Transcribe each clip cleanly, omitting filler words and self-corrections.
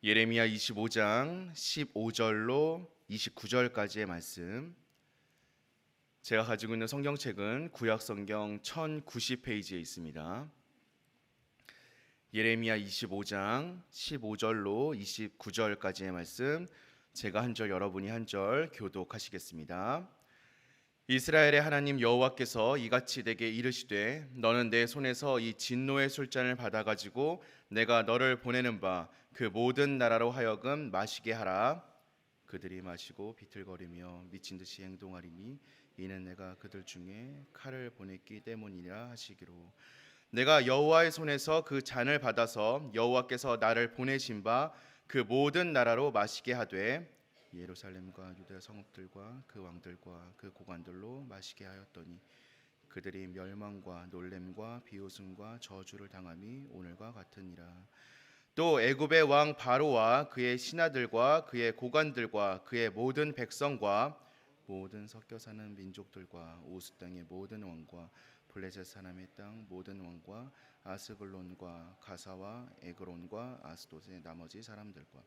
예레미야 25장 15절로 29절까지의 말씀. 제가 가지고 있는 성경책은 구약성경 1090페이지에 있습니다. 예레미야 25장 15절로 29절까지의 말씀, 제가 한 절 여러분이 한 절 교독하시겠습니다. 이스라엘의 하나님 여호와께서 이같이 내게 이르시되 너는 내 손에서 이 진노의 술잔을 받아가지고 내가 너를 보내는 바 그 모든 나라로 하여금 마시게 하라. 그들이 마시고 비틀거리며 미친 듯이 행동하리니 이는 내가 그들 중에 칼을 보냈기 때문이라 하시기로. 내가 여호와의 손에서 그 잔을 받아서 여호와께서 나를 보내신 바 그 모든 나라로 마시게 하되 예루살렘과 유다 성읍들과 그 왕들과 그 고관들로 마시게 하였더니 그들이 멸망과 놀램과 비웃음과 저주를 당함이 오늘과 같으니라. 또 애굽의 왕 바로와 그의 신하들과 그의 고관들과 그의 모든 백성과 모든 섞여 사는 민족들과 우스 땅의 모든 왕과 블레셋 사람의 땅 모든 왕과 아스글론과 가사와 에그론과 아스돗의 나머지 사람들과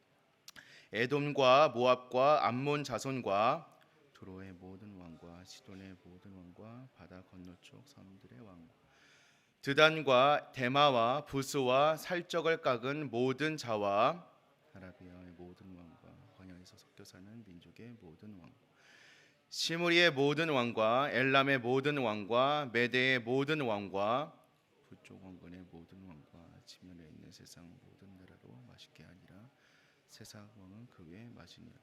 에돔과 모압과 암몬 자손과 두로의 모든 왕과 시돈의 모든 왕과 바다 건너쪽 섬들의 왕과 드단과 데마와 부스와 살적을 깎은 모든 자와 아라비아의 모든 왕과 광야에서 섞여 사는 민족의 모든 왕, 시므리의 모든 왕과 엘람의 모든 왕과 메대의 모든 왕과 북쪽 원근의 모든 왕과 지면에 있는 세상 모든 나라로 마시게 하니라. 세상 왕은 그 위에 마시니라.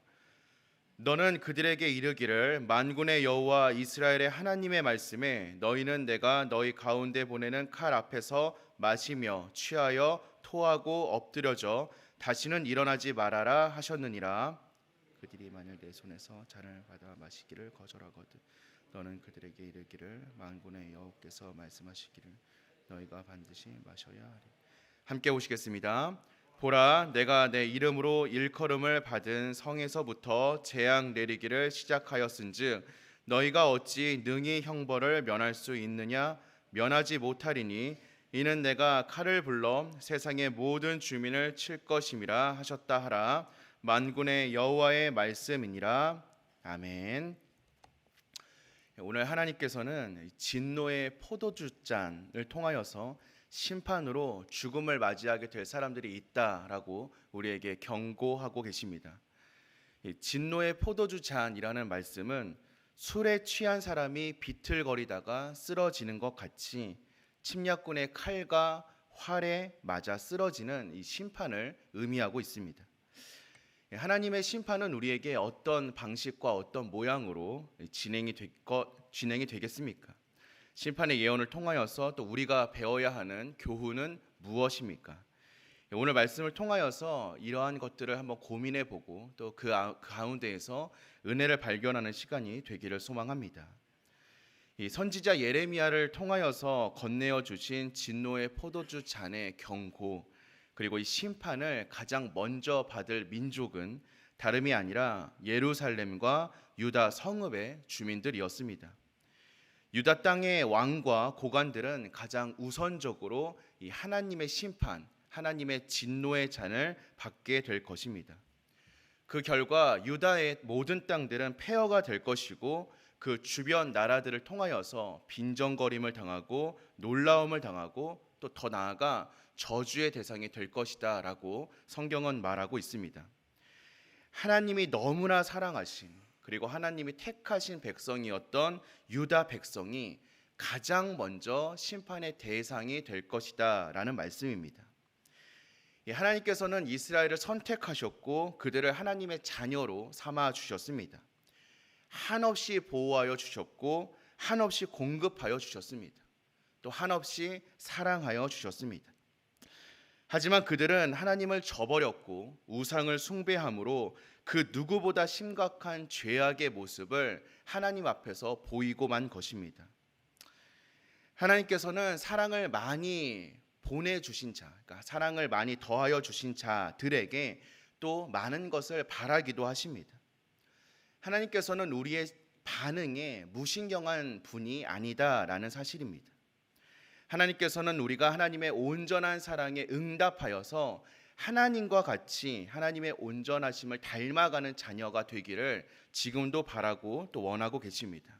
너는 그들에게 이르기를 만군의 여호와 이스라엘의 하나님의 말씀에 너희는 내가 너희 가운데 보내는 칼 앞에서 마시며 취하여 토하고 엎드려져 다시는 일어나지 말아라 하셨느니라. 그들이 만일 내 손에서 잔을 받아 마시기를 거절하거든 너는 그들에게 이르기를 만군의 여호와께서 말씀하시기를 너희가 반드시 마셔야 하리. 함께 오시겠습니다. 보라, 내가 내 이름으로 일컬음을 받은 성에서부터 재앙 내리기를 시작하였은즉 너희가 어찌 능히 형벌을 면할 수 있느냐? 면하지 못하리니 이는 내가 칼을 불러 세상의 모든 주민을 칠 것임이라 하셨다 하라. 만군의 여호와의 말씀이니라. 아멘. 오늘 하나님께서는 진노의 포도주잔을 통하여서 심판으로 죽음을 맞이하게 될 사람들이 있다라고 우리에게 경고하고 계십니다. 진노의 포도주잔이라는 말씀은 술에 취한 사람이 비틀거리다가 쓰러지는 것 같이 침략군의 칼과 활에 맞아 쓰러지는 이 심판을 의미하고 있습니다. 하나님의 심판은 우리에게 어떤 방식과 어떤 모양으로 진행이 되겠습니까? 심판의 예언을 통하여서 또 우리가 배워야 하는 교훈은 무엇입니까? 오늘 말씀을 통하여서 이러한 것들을 한번 고민해 보고 또 그 가운데에서 은혜를 발견하는 시간이 되기를 소망합니다. 이 선지자 예레미야를 통하여서 건네어 주신 진노의 포도주 잔의 경고, 그리고 이 심판을 가장 먼저 받을 민족은 다름이 아니라 예루살렘과 유다 성읍의 주민들이었습니다. 유다 땅의 왕과 고관들은 가장 우선적으로 이 하나님의 심판, 하나님의 진노의 잔을 받게 될 것입니다. 그 결과 유다의 모든 땅들은 폐허가 될 것이고 그 주변 나라들을 통하여서 빈정거림을 당하고 놀라움을 당하고 또 더 나아가 저주의 대상이 될 것이다 라고 성경은 말하고 있습니다. 하나님이 너무나 사랑하신 그리고 하나님이 택하신 백성이었던 유다 백성이 가장 먼저 심판의 대상이 될 것이다 라는 말씀입니다. 하나님께서는 이스라엘을 선택하셨고 그들을 하나님의 자녀로 삼아 주셨습니다. 한없이 보호하여 주셨고 한없이 공급하여 주셨습니다. 또 한없이 사랑하여 주셨습니다. 하지만 그들은 하나님을 저버렸고 우상을 숭배함으로 그 누구보다 심각한 죄악의 모습을 하나님 앞에서 보이고만 것입니다. 하나님께서는 사랑을 많이 보내주신 자, 그러니까 사랑을 많이 더하여 주신 자들에게 또 많은 것을 바라기도 하십니다. 하나님께서는 우리의 반응에 무신경한 분이 아니다라는 사실입니다. 하나님께서는 우리가 하나님의 온전한 사랑에 응답하여서 하나님과 같이 하나님의 온전하심을 닮아가는 자녀가 되기를 지금도 바라고 또 원하고 계십니다.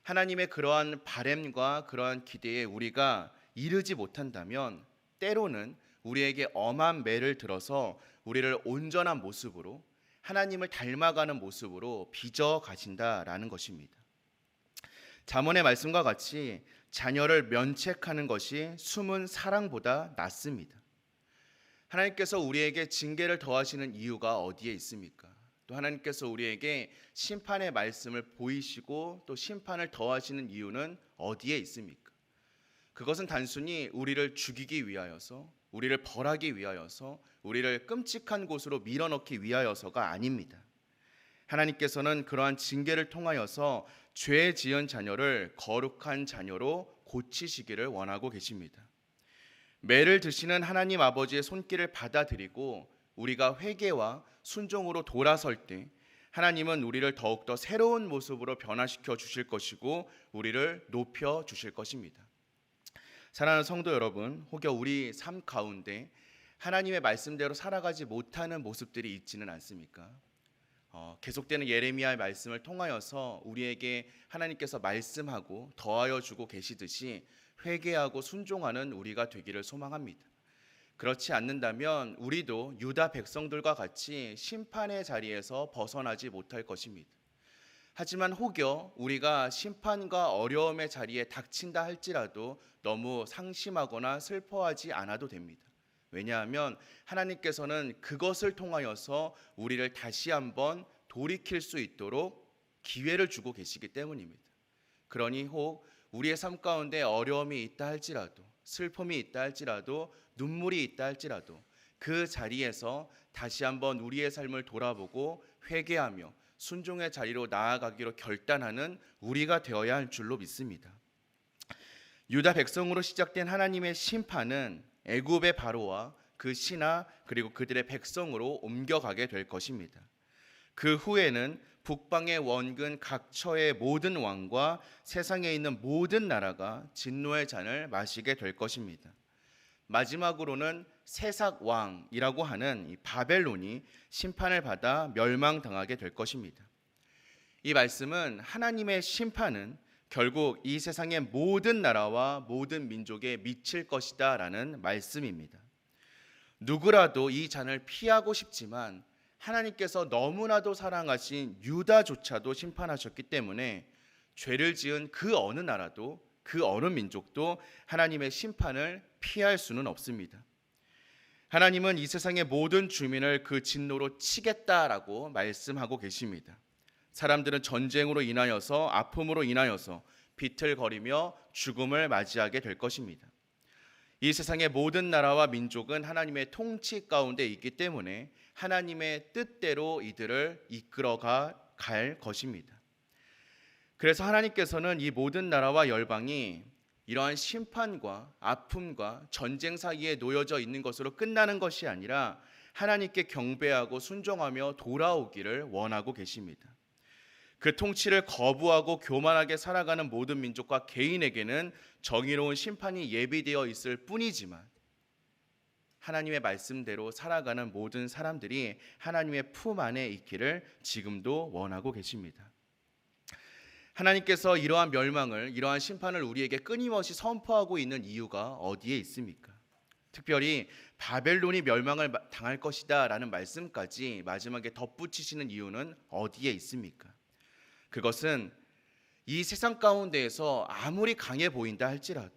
하나님의 그러한 바램과 그러한 기대에 우리가 이르지 못한다면 때로는 우리에게 엄한 매를 들어서 우리를 온전한 모습으로 하나님을 닮아가는 모습으로 빚어 가신다라는 것입니다. 잠언의 말씀과 같이 자녀를 면책하는 것이 숨은 사랑보다 낫습니다. 하나님께서 우리에게 징계를 더하시는 이유가 어디에 있습니까? 또 하나님께서 우리에게 심판의 말씀을 보이시고 또 심판을 더하시는 이유는 어디에 있습니까? 그것은 단순히 우리를 죽이기 위하여서, 우리를 벌하기 위하여서, 우리를 끔찍한 곳으로 밀어넣기 위하여서가 아닙니다. 하나님께서는 그러한 징계를 통하여서 죄 지은 자녀를 거룩한 자녀로 고치시기를 원하고 계십니다. 매를 드시는 하나님 아버지의 손길을 받아들이고 우리가 회개와 순종으로 돌아설 때 하나님은 우리를 더욱더 새로운 모습으로 변화시켜 주실 것이고 우리를 높여 주실 것입니다. 사랑하는 성도 여러분, 혹여 우리 삶 가운데 하나님의 말씀대로 살아가지 못하는 모습들이 있지는 않습니까? 계속되는 예레미야의 말씀을 통하여서 우리에게 하나님께서 말씀하고 더하여 주고 계시듯이 회개하고 순종하는 우리가 되기를 소망합니다. 그렇지 않는다면 우리도 유다 백성들과 같이 심판의 자리에서 벗어나지 못할 것입니다. 하지만 혹여 우리가 심판과 어려움의 자리에 닥친다 할지라도 너무 상심하거나 슬퍼하지 않아도 됩니다. 왜냐하면 하나님께서는 그것을 통하여서 우리를 다시 한번 돌이킬 수 있도록 기회를 주고 계시기 때문입니다. 그러니 혹 우리의 삶 가운데 어려움이 있다 할지라도, 슬픔이 있다 할지라도, 눈물이 있다 할지라도 그 자리에서 다시 한번 우리의 삶을 돌아보고 회개하며 순종의 자리로 나아가기로 결단하는 우리가 되어야 할 줄로 믿습니다. 유다 백성으로 시작된 하나님의 심판은 애굽의 바로와 그 신하 그리고 그들의 백성으로 옮겨가게 될 것입니다. 그 후에는 북방의 원근 각처의 모든 왕과 세상에 있는 모든 나라가 진노의 잔을 마시게 될 것입니다. 마지막으로는 세삭 왕이라고 하는 이 바벨론이 심판을 받아 멸망당하게 될 것입니다. 이 말씀은 하나님의 심판은 결국 이 세상의 모든 나라와 모든 민족에 미칠 것이다 라는 말씀입니다. 누구라도 이 잔을 피하고 싶지만 하나님께서 너무나도 사랑하신 유다조차도 심판하셨기 때문에 죄를 지은 그 어느 나라도 그 어느 민족도 하나님의 심판을 피할 수는 없습니다. 하나님은 이 세상의 모든 주민을 그 진노로 치겠다라고 말씀하고 계십니다. 사람들은 전쟁으로 인하여서 아픔으로 인하여서 비틀거리며 죽음을 맞이하게 될 것입니다. 이 세상의 모든 나라와 민족은 하나님의 통치 가운데 있기 때문에 하나님의 뜻대로 이들을 이끌어갈 것입니다. 그래서 하나님께서는 이 모든 나라와 열방이 이러한 심판과 아픔과 전쟁 사이에 놓여져 있는 것으로 끝나는 것이 아니라 하나님께 경배하고 순종하며 돌아오기를 원하고 계십니다. 그 통치를 거부하고 교만하게 살아가는 모든 민족과 개인에게는 정의로운 심판이 예비되어 있을 뿐이지만 하나님의 말씀대로 살아가는 모든 사람들이 하나님의 품 안에 있기를 지금도 원하고 계십니다. 하나님께서 이러한 멸망을, 이러한 심판을 우리에게 끊임없이 선포하고 있는 이유가 어디에 있습니까? 특별히 바벨론이 멸망을 당할 것이다 라는 말씀까지 마지막에 덧붙이시는 이유는 어디에 있습니까? 그것은 이 세상 가운데에서 아무리 강해 보인다 할지라도,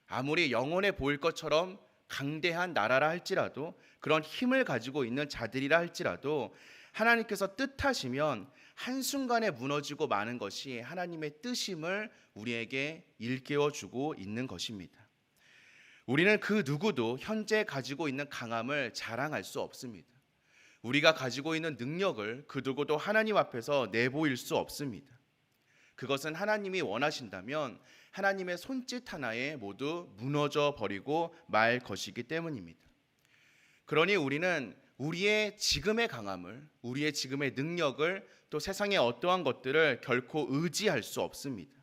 아무리 영원해 보일 것처럼 강대한 나라라 할지라도, 그런 힘을 가지고 있는 자들이라 할지라도 하나님께서 뜻하시면 한순간에 무너지고 마는 것이 하나님의 뜻임을 우리에게 일깨워주고 있는 것입니다. 우리는 그 누구도 현재 가지고 있는 강함을 자랑할 수 없습니다. 우리가 가지고 있는 능력을 그 누구도 하나님 앞에서 내보일 수 없습니다. 그것은 하나님이 원하신다면 하나님의 손짓 하나에 모두 무너져 버리고 말 것이기 때문입니다. 그러니 우리는 우리의 지금의 강함을, 우리의 지금의 능력을, 또 세상의 어떠한 것들을 결코 의지할 수 없습니다.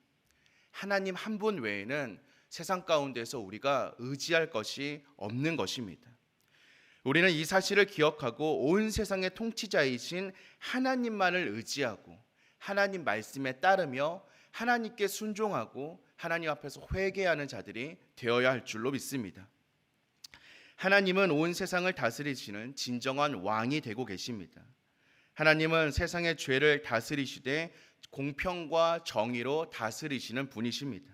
하나님 한 분 외에는 세상 가운데서 우리가 의지할 것이 없는 것입니다. 우리는 이 사실을 기억하고 온 세상의 통치자이신 하나님만을 의지하고 하나님 말씀에 따르며 하나님께 순종하고 하나님 앞에서 회개하는 자들이 되어야 할 줄로 믿습니다. 하나님은 온 세상을 다스리시는 진정한 왕이 되고 계십니다. 하나님은 세상의 죄를 다스리시되 공평과 정의로 다스리시는 분이십니다.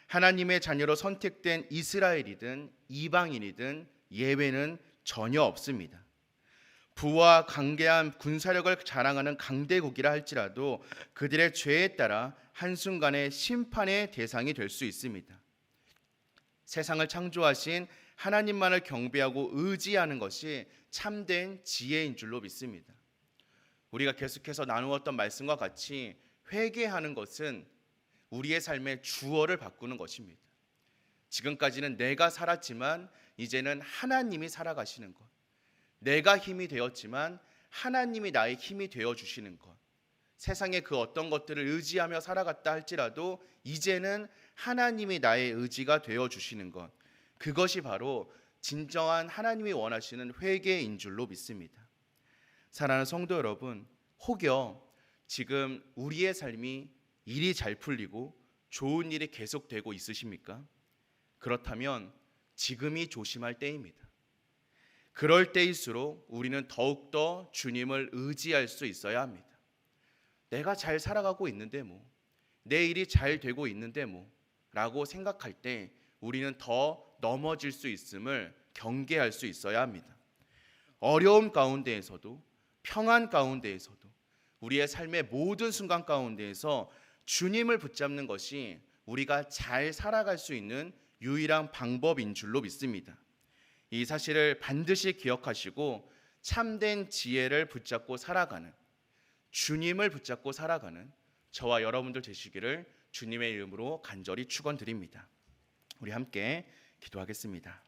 하나님의 자녀로 선택된 이스라엘이든 이방인이든 예외는 전혀 없습니다. 부와 강대한 군사력을 자랑하는 강대국이라 할지라도 그들의 죄에 따라 한순간에 심판의 대상이 될 수 있습니다. 세상을 창조하신 하나님만을 경배하고 의지하는 것이 참된 지혜인 줄로 믿습니다. 우리가 계속해서 나누었던 말씀과 같이 회개하는 것은 우리의 삶의 주어를 바꾸는 것입니다. 지금까지는 내가 살았지만 이제는 하나님이 살아가시는 것. 내가 힘이 되었지만 하나님이 나의 힘이 되어주시는 것. 세상의 그 어떤 것들을 의지하며 살아갔다 할지라도 이제는 하나님이 나의 의지가 되어주시는 것. 그것이 바로 진정한 하나님이 원하시는 회개인 줄로 믿습니다. 사랑하는 성도 여러분, 혹여 지금 우리의 삶이 일이 잘 풀리고 좋은 일이 계속되고 있으십니까? 그렇다면 지금이 조심할 때입니다. 그럴 때일수록 우리는 더욱더 주님을 의지할 수 있어야 합니다. 내가 잘 살아가고 있는데 내 일이 잘 되고 있는데 라고 생각할 때 우리는 더 넘어질 수 있음을 경계할 수 있어야 합니다. 어려움 가운데에서도 평안 가운데에서도 우리의 삶의 모든 순간 가운데에서 주님을 붙잡는 것이 우리가 잘 살아갈 수 있는 유일한 방법인 줄로 믿습니다. 이 사실을 반드시 기억하시고 참된 지혜를 붙잡고 살아가는, 주님을 붙잡고 살아가는 저와 여러분들 되시기를 주님의 이름으로 간절히 축원드립니다. 우리 함께 기도하겠습니다.